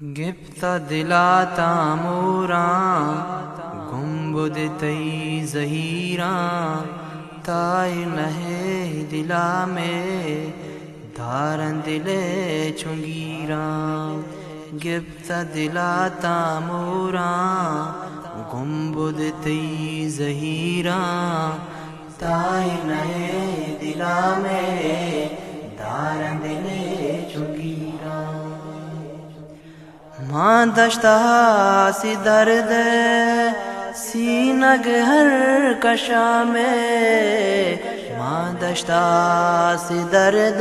گپتا دلاتا موراں گنبد تئی زہیراں تائی نہے دلا میں دھارن دلے چنگیراں گپتا دلاتا موراں گنبد تئی زہیراں تائی نہے دلا میں دھارن دلے چنگیراں ماں دشتہ سی درد سینگ ہر کشا میں ماں دشتہ سی درد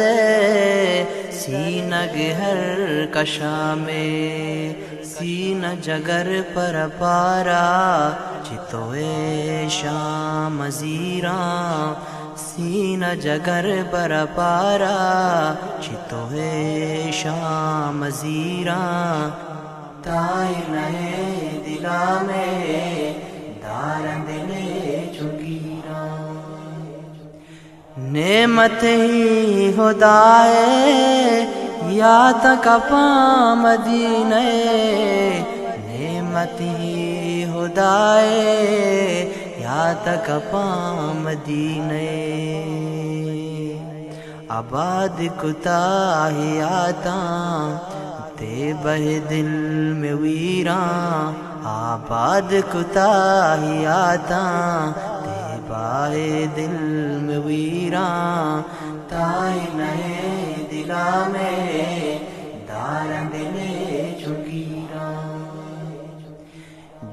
سینگ ہر کشا میں سین جگر پر پارا چتوئے شام زیراں سین جگر پر پارا چتوئے شام زیراں تائی نہے دلا میں دارن دلے چنگیراں نعمت ہی خدائے یا تک پا مدینے نعمت ہی خدائے یا تک پا مدینے آباد کتا ہی آتا تے بہ دل میں ویراں آباد کتا ہی آتا تے بہ دل میں ویراں تائی نہے دلا میں دارن دلے چنگیراں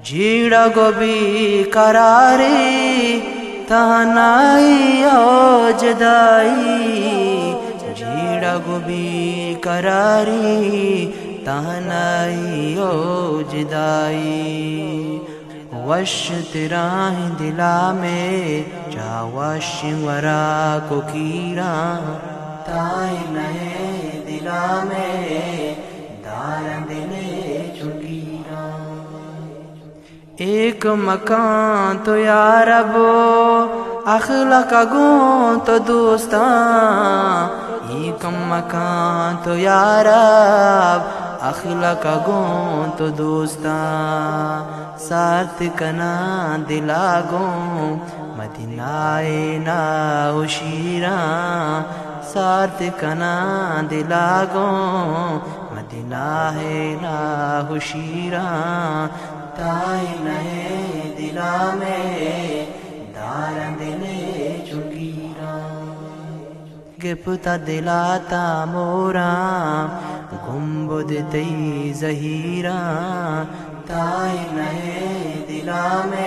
جیڑا گو بھی قراری تہنائی او جدائی جیڑا گو بھی قراری تہنائی او جدائی وش تیراہ دلا میں جا وش ورا کو کیراں تائی نہے دلا میں دارن دلے چنگیراں ایک مکان تو یا رب اخلاق گون تو دوستاں ایک مکان تو یا رب اخلاق گون تو دوستاں سارت کنا دلا گون مدینہ نا شیراں سارت کنا دلا گون مدینہ نا شیراں تائی نہے دلا میں دارن دلے چنگیراں گپتا دلاتا موراں گنبد تئی زہیراں تائی نہے دلا میں